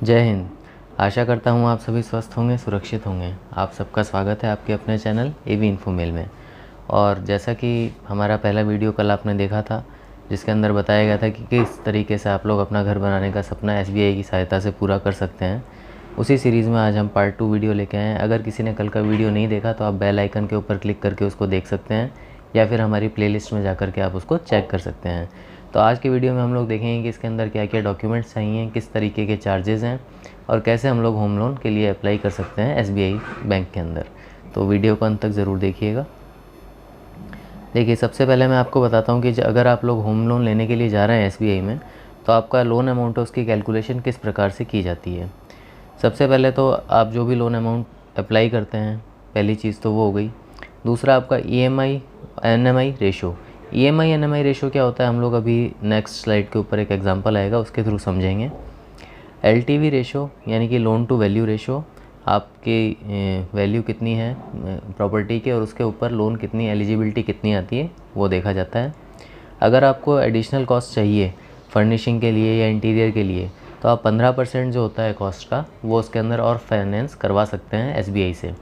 जय हिंद। आशा करता हूँ आप सभी स्वस्थ होंगे, सुरक्षित होंगे। आप सबका स्वागत है आपके अपने चैनल एवी इन्फो मेल में। और जैसा कि हमारा पहला वीडियो कल आपने देखा था, जिसके अंदर बताया गया था कि किस तरीके से आप लोग अपना घर बनाने का सपना एसबीआई की सहायता से पूरा कर सकते हैं, उसी सीरीज़ में आज हम पार्ट 2 वीडियो लेके आए हैं। अगर किसी ने कल का वीडियो नहीं देखा तो आप बेल आइकन के ऊपर क्लिक करके उसको देख सकते हैं, या फिर हमारी प्लेलिस्ट में जा कर के आप उसको चेक कर सकते हैं। तो आज के वीडियो में हम लोग देखेंगे कि इसके अंदर क्या क्या डॉक्यूमेंट्स चाहिए, किस तरीके के चार्जेज़ हैं, और कैसे हम लोग होम लोन के लिए अप्लाई कर सकते हैं एसबीआई बैंक के अंदर। तो वीडियो को अंत तक ज़रूर देखिएगा। देखिए, सबसे पहले मैं आपको बताता हूँ कि अगर आप लोग होम लोन लेने के लिए जा रहे हैं एसबीआई में, तो आपका लोन अमाउंट है उसकी कैलकुलेशन किस प्रकार से की जाती है। सबसे पहले तो आप जो भी लोन अमाउंट अप्लाई करते हैं, पहली चीज़ तो वो हो गई। दूसरा आपका EMI NMI ratio. EMI NMI ratio क्या होता है, हम लोग अभी नेक्स्ट स्लाइड के ऊपर एक एग्जांपल आएगा, उसके थ्रू समझेंगे। एलटीवी रेशो यानी कि लोन टू वैल्यू रेशो, आपकी वैल्यू कितनी है प्रॉपर्टी के और उसके ऊपर लोन कितनी एलिजिबिलिटी कितनी आती है वो देखा जाता है। अगर आपको एडिशनल कॉस्ट चाहिए फर्निशिंग के लिए या इंटीरियर के लिए, तो आप 15% जो होता है कॉस्ट का, वो उसके अंदर और फाइनेंस करवा सकते हैं एसबीआई से,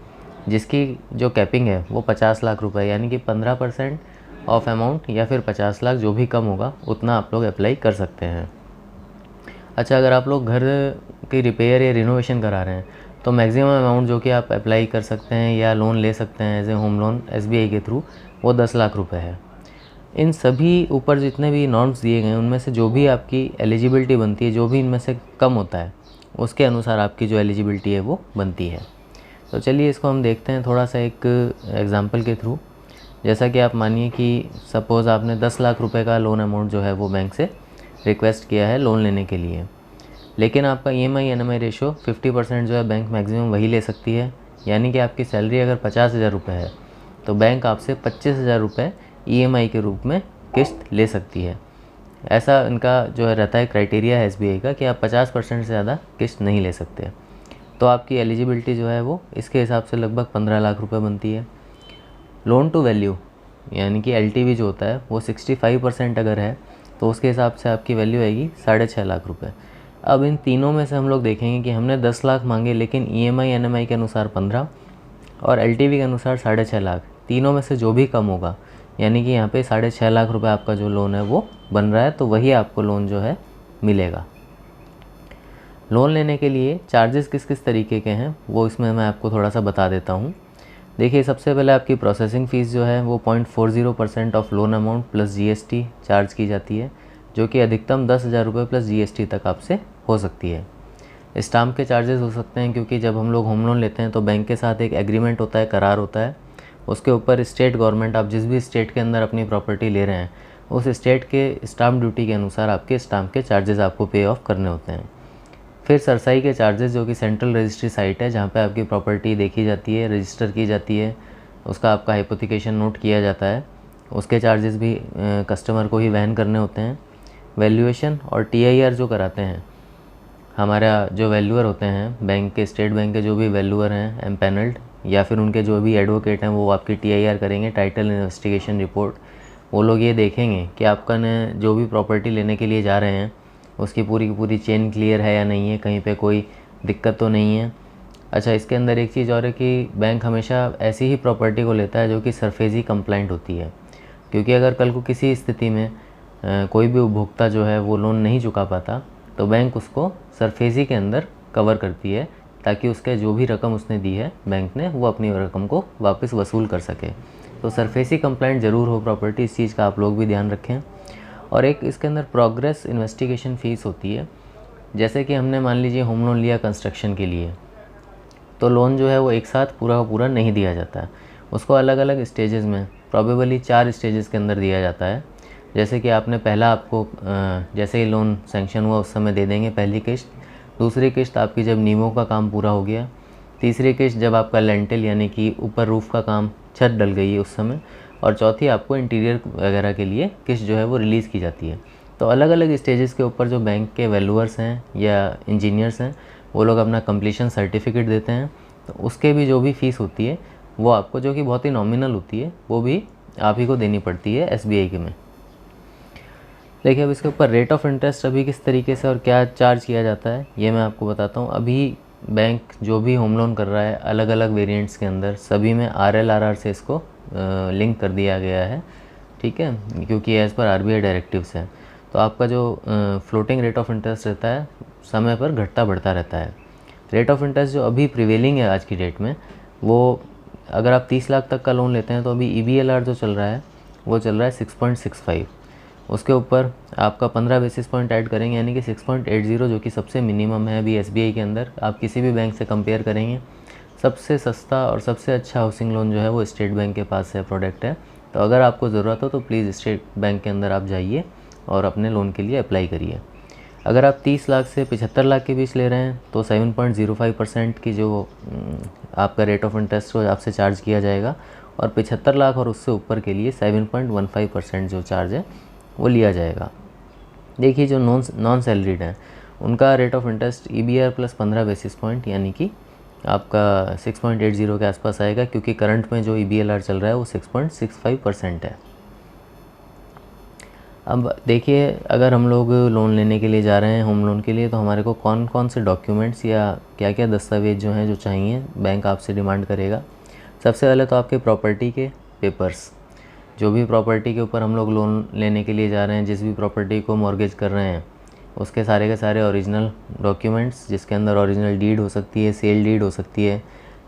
जिसकी जो कैपिंग है वो 50 लाख रुपए, यानी कि 15% ऑफ अमाउंट या फिर 50 लाख जो भी कम होगा उतना आप लोग अप्लाई कर सकते हैं। अच्छा, अगर आप लोग घर की रिपेयर या रिनोवेशन करा रहे हैं तो मैक्सिमम अमाउंट जो कि आप अप्लाई कर सकते हैं या लोन ले सकते हैं as a home loan SBI के थ्रू, वो 10 लाख रुपए है। इन सभी ऊपर जितने भी नॉर्म्स दिए गए हैं उनमें से जो भी आपकी एलिजिबिलिटी बनती है, जो भी इनमें से कम होता है, उसके अनुसार आपकी जो एलिजिबिलिटी है वो बनती है। तो चलिए इसको हम देखते हैं थोड़ा सा एक एग्जांपल के थ्रू। जैसा कि आप मानिए कि सपोज़ आपने 10 लाख रुपए का लोन अमाउंट जो है वो बैंक से रिक्वेस्ट किया है लोन लेने के लिए, लेकिन आपका ईएमआई एनएमआई रेशो 50% जो है बैंक मैक्सिमम वही ले सकती है। यानी कि आपकी सैलरी अगर 50,000 रुपये है तो बैंक आपसे 25,000 रुपये ईएमआई के रूप में किस्त ले सकती है। ऐसा इनका जो है रहता है क्राइटेरिया है एसबीआई का कि आप 50% से ज़्यादा किस्त नहीं ले सकते। तो आपकी एलिजिबिलिटी जो है वो इसके हिसाब से लगभग 15 लाख रुपये बनती है। लोन टू वैल्यू यानी कि एलटीवी जो होता है वो 65% अगर है तो उसके हिसाब से आपकी वैल्यू आएगी 6.5 लाख रुपये। अब इन तीनों में से हम लोग देखेंगे कि हमने 10 लाख मांगे, लेकिन ईएमआई एनएमआई के अनुसार 15 और एलटीवी के अनुसार 6.5 लाख, तीनों में से जो भी कम होगा, यानी कि यहाँ पे 6.5 लाख रुपए आपका जो लोन है वो बन रहा है, तो वही आपको लोन जो है मिलेगा। लोन लेने के लिए चार्जेस किस किस तरीके के हैं वो इसमें मैं आपको थोड़ा सा बता देता हूँ। देखिए, सबसे पहले आपकी प्रोसेसिंग फ़ीस जो है वो 0.40% of loan amount plus GST charge की जाती है, जो कि अधिकतम 10,000 रुपये प्लस जीएसटी तक आपसे हो सकती है। स्टाम्प के चार्जेस हो सकते हैं, क्योंकि जब हम लोग होम लोन लेते हैं तो बैंक के साथ एक एग्रीमेंट होता है, करार होता है। उसके ऊपर स्टेट गवर्नमेंट, आप जिस भी स्टेट के अंदर अपनी प्रॉपर्टी ले रहे हैं, उस स्टेट के स्टाम्प ड्यूटी के अनुसार आपके स्टाम्प के चार्जेस आपको पे ऑफ करने होते हैं। फिर सरसाई के चार्जेस, जो कि सेंट्रल रजिस्ट्री साइट है जहाँ पे आपकी प्रॉपर्टी देखी जाती है, रजिस्टर की जाती है, उसका आपका हाइपोथिकेशन नोट किया जाता है, उसके चार्जेस भी कस्टमर को ही वहन करने होते हैं। वैल्यूएशन और टीआईआर जो कराते हैं, हमारा जो वैल्यूअर होते हैं बैंक के, स्टेट बैंक के जो भी वैल्यूअर हैं एम्पैनल्ड, या फिर उनके जो भी एडवोकेट हैं, वो आपकी टीआईआर करेंगे, टाइटल इन्वेस्टिगेशन रिपोर्ट। वो लोग ये देखेंगे कि आपका ने जो भी प्रॉपर्टी लेने के लिए जा रहे हैं उसकी पूरी की पूरी चेन क्लियर है या नहीं है, कहीं पे कोई दिक्कत तो नहीं है। अच्छा, इसके अंदर एक चीज़ और है कि बैंक हमेशा ऐसी ही प्रॉपर्टी को लेता है जो कि सरफेसी कंप्लाइंट होती है, क्योंकि अगर कल को किसी स्थिति में कोई भी उपभोक्ता जो है वो लोन नहीं चुका पाता तो बैंक उसको सरफेसी के अंदर कवर करती है, ताकि उसके जो भी रकम उसने दी है बैंक ने, वो अपनी रकम को वापस वसूल कर सके। तो सरफेसी कंप्लाइंट ज़रूर हो प्रॉपर्टी, इस चीज़ का आप लोग भी ध्यान रखें। और एक इसके अंदर प्रोग्रेस इन्वेस्टिगेशन फ़ीस होती है। जैसे कि हमने मान लीजिए होम लोन लिया कंस्ट्रक्शन के लिए, तो लोन जो है वो एक साथ पूरा का पूरा नहीं दिया जाता है, उसको अलग अलग स्टेजेस में, प्रॉबेबली 4 स्टेजेस के अंदर दिया जाता है। जैसे कि आपने पहला, आपको जैसे ही लोन सैंक्शन हुआ उस समय दे देंगे पहली किस्त, दूसरी किस्त आपकी जब नींवों का काम पूरा हो गया, तीसरी किस्त जब आपका लेंटल यानी कि ऊपर रूफ़ का काम, छत डल गई है उस समय, और चौथी आपको इंटीरियर वगैरह के लिए किस्त जो है वो रिलीज़ की जाती है। तो अलग अलग स्टेजेस के ऊपर जो बैंक के वैल्यूअर्स हैं या इंजीनियर्स हैं, वो लोग अपना कंप्लीशन सर्टिफिकेट देते हैं, तो उसके भी जो भी फ़ीस होती है वो आपको, जो कि बहुत ही नॉमिनल होती है, वो भी आप ही को देनी पड़ती है एसबीआई के में। देखिए अब इसके ऊपर रेट ऑफ इंटरेस्ट अभी किस तरीके से और क्या चार्ज किया जाता है ये मैं आपको बताता हूँ। अभी बैंक जो भी होम लोन कर रहा है अलग अलग वेरिएंट्स के अंदर सभी में RLRR से इसको लिंक कर दिया गया है, ठीक है, क्योंकि एज़ पर RBI डायरेक्टिव्स है। तो आपका जो फ्लोटिंग रेट ऑफ इंटरेस्ट रहता है समय पर घटता बढ़ता रहता है। रेट ऑफ इंटरेस्ट जो अभी प्रिवेलिंग है आज की डेट में, वो अगर आप 30 लाख तक का लोन लेते हैं तो अभी EBLR जो चल रहा है वो चल रहा है 6.65। उसके ऊपर आपका 15 बेसिस पॉइंट ऐड करेंगे यानी कि 6.80, जो कि सबसे मिनिमम है अभी SBI के अंदर। आप किसी भी बैंक से कंपेयर करेंगे सबसे सस्ता और सबसे अच्छा हाउसिंग लोन जो है वो स्टेट बैंक के पास है, प्रोडक्ट है। तो अगर आपको ज़रूरत हो तो प्लीज़ स्टेट बैंक के अंदर आप जाइए और अपने लोन के लिए अप्लाई करिए। अगर आप 30 लाख से 75 लाख के बीच ले रहे हैं तो 7.05% की जो आपका रेट ऑफ इंटरेस्ट हो आपसे चार्ज किया जाएगा, और 75 लाख और उससे ऊपर के लिए 7.15% जो चार्ज है वो लिया जाएगा। देखिए जो नॉन सैलरीड हैं उनका rate of interest EBR plus 15 basis point यानी कि आपका 6.80 के आसपास आएगा, क्योंकि करंट में जो EBLR चल रहा है वो 6.65% है। अब देखिए अगर हम लोग लोन लेने के लिए जा रहे हैं होम लोन के लिए, तो हमारे को कौन कौन से डॉक्यूमेंट्स या क्या क्या दस्तावेज़ जो हैं जो चाहिए बैंक आपसे डिमांड करेगा। सबसे पहले तो आपके प्रॉपर्टी के पेपर्स, जो भी प्रॉपर्टी के ऊपर हम लोग लोन लेने के लिए जा रहे हैं, जिस भी प्रॉपर्टी को मॉर्गेज कर रहे हैं उसके सारे के सारे ओरिजिनल डॉक्यूमेंट्स, जिसके अंदर ओरिजिनल डीड हो सकती है, सेल डीड हो सकती है,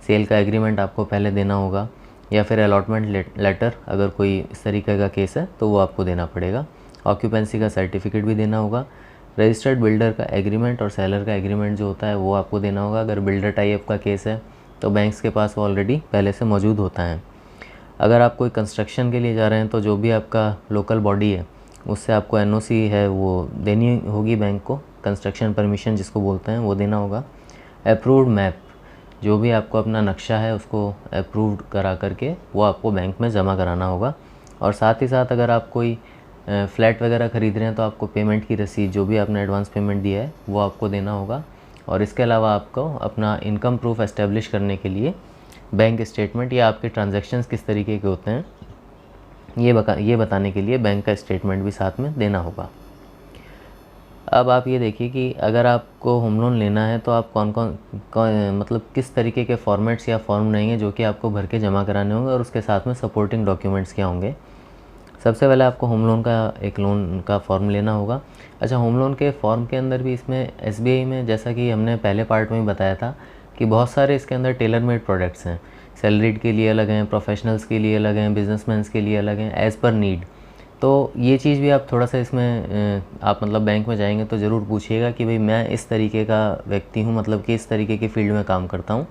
सेल का एग्रीमेंट आपको पहले देना होगा, या फिर अलॉटमेंट लेटर अगर कोई इस तरीके का केस है तो वो आपको देना पड़ेगा। ऑक्यूपेंसी का सर्टिफिकेट भी देना होगा। रजिस्टर्ड बिल्डर का एग्रीमेंट और सेलर का एग्रीमेंट जो होता है वो आपको देना होगा। अगर बिल्डर टाइप का केस है तो बैंक्स के पास वो ऑलरेडी पहले से मौजूद होता है। अगर आप कोई कंस्ट्रक्शन के लिए जा रहे हैं तो जो भी आपका लोकल बॉडी है उससे आपको NOC है वो देनी होगी बैंक को, कंस्ट्रक्शन परमिशन जिसको बोलते हैं वो देना होगा। अप्रूव्ड मैप, जो भी आपको अपना नक्शा है उसको अप्रूव्ड करा करके वो आपको बैंक में जमा कराना होगा। और साथ ही साथ अगर आप कोई फ्लैट वगैरह ख़रीद रहे हैं तो आपको पेमेंट की रसीद, जो भी आपने एडवांस पेमेंट दिया है वो आपको देना होगा। और इसके अलावा आपको अपना इनकम प्रूफ एस्टेब्लिश करने के लिए बैंक स्टेटमेंट या आपके ट्रांजैक्शंस किस तरीके के होते हैं ये बताने के लिए बैंक का स्टेटमेंट भी साथ में देना होगा। अब आप ये देखिए कि अगर आपको होम लोन लेना है तो आप कौन मतलब किस तरीके के फॉर्मेट्स या फॉर्म रहेंगे जो कि आपको भर के जमा कराने होंगे, और उसके साथ में सपोर्टिंग डॉक्यूमेंट्स क्या होंगे। सबसे पहले आपको होम लोन का एक लोन का फॉर्म लेना होगा। अच्छा, होम लोन के फॉर्म के अंदर भी इसमें SBI में, जैसा कि हमने पहले पार्ट में बताया था कि बहुत सारे इसके अंदर टेलर मेड प्रोडक्ट्स हैं। सैलरीड के लिए अलग हैं, प्रोफेशनल्स के लिए अलग हैं, बिजनेसमैन्स के लिए अलग हैं, एज़ पर नीड। तो ये चीज़ भी आप थोड़ा सा इसमें आप मतलब बैंक में जाएंगे तो ज़रूर पूछिएगा कि भाई मैं इस तरीके का व्यक्ति हूँ, मतलब कि इस तरीके के फील्ड में काम करता हूँ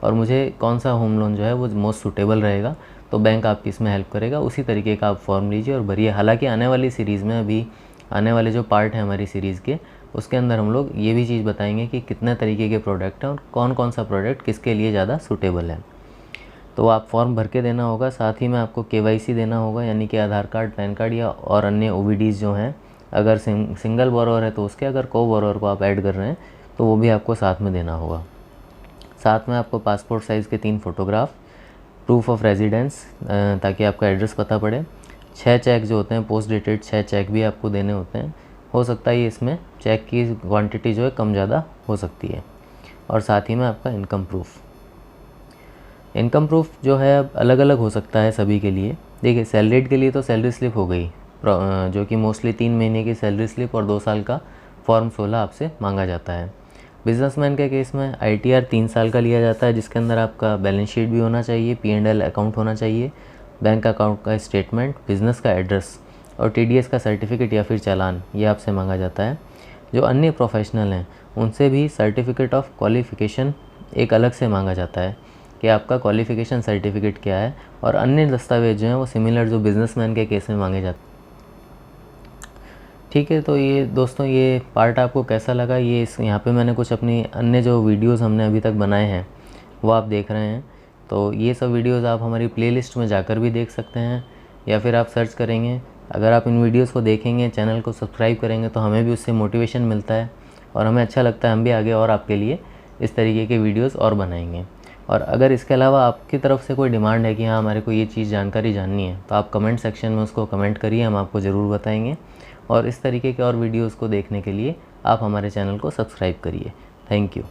और मुझे कौन सा होम लोन जो है वो मोस्ट सूटेबल रहेगा, तो बैंक आपकी इसमें हेल्प करेगा। उसी तरीके का आप फॉर्म लीजिए और भरिए। हालांकि आने वाली सीरीज़ में, अभी आने वाले जो पार्ट हैं हमारी सीरीज़ के, उसके अंदर हम लोग ये भी चीज़ बताएंगे कि कितने तरीके के प्रोडक्ट हैं और कौन कौन सा प्रोडक्ट किसके लिए ज़्यादा सूटेबल है। तो आप फॉर्म भर के देना होगा। साथ ही में आपको KYC देना होगा, यानी कि आधार कार्ड, पैन कार्ड या और अन्य OBDs जो हैं, अगर सिंगल बोरोवर है तो उसके, अगर को बोरोवर को आप ऐड कर रहे हैं तो वो भी आपको साथ में देना होगा। साथ में आपको पासपोर्ट साइज़ के 3 फ़ोटोग्राफ, प्रूफ ऑफ रेजिडेंस ताकि आपका एड्रेस पता पड़े। 6 चेक जो होते हैं पोस्ट डेटेड 6 चेक भी आपको देने होते हैं। हो सकता है इसमें चेक की क्वांटिटी जो है कम ज़्यादा हो सकती है। और साथ ही में आपका इनकम प्रूफ जो है अब अलग अलग हो सकता है सभी के लिए। देखिए, सैलरीड के लिए तो सैलरी स्लिप हो गई, जो कि मोस्टली 3 महीने की सैलरी स्लिप और 2 साल का फॉर्म 16 आपसे मांगा जाता है। बिजनेसमैन के केस में ITR 3 साल का लिया जाता है, जिसके अंदर आपका बैलेंस शीट भी होना चाहिए, P&L अकाउंट होना चाहिए, बैंक अकाउंट का स्टेटमेंट, बिज़नेस का एड्रेस और TDS का सर्टिफिकेट या फिर चालान, ये आपसे मांगा जाता है। जो अन्य प्रोफेशनल हैं उनसे भी सर्टिफिकेट ऑफ क्वालिफ़िकेशन एक अलग से मांगा जाता है कि आपका क्वालिफ़िकेशन सर्टिफिकेट क्या है, और अन्य दस्तावेज जो हैं वो सिमिलर जो बिजनेसमैन के केस में मांगे जाते हैं। ठीक है, तो ये दोस्तों ये पार्ट आपको कैसा लगा, ये यहाँ पे मैंने कुछ अपनी अन्य जो वीडियोस हमने अभी तक बनाए हैं वो आप देख रहे हैं। तो ये सब वीडियोस आप हमारी प्लेलिस्ट में जाकर भी देख सकते हैं, या फिर आप सर्च करेंगे। अगर आप इन वीडियोस को देखेंगे, चैनल को सब्सक्राइब करेंगे तो हमें भी उससे मोटिवेशन मिलता है और हमें अच्छा लगता है, हम भी आगे और आपके लिए इस तरीके के वीडियोज़ और बनाएंगे। और अगर इसके अलावा आपकी तरफ से कोई डिमांड है कि हाँ हमारे को ये चीज़ जानकारी जाननी है, तो आप कमेंट सेक्शन में उसको कमेंट करिए, हम आपको ज़रूर बताएंगे। और इस तरीके के और वीडियोज़ को देखने के लिए आप हमारे चैनल को सब्सक्राइब करिए। Thank you.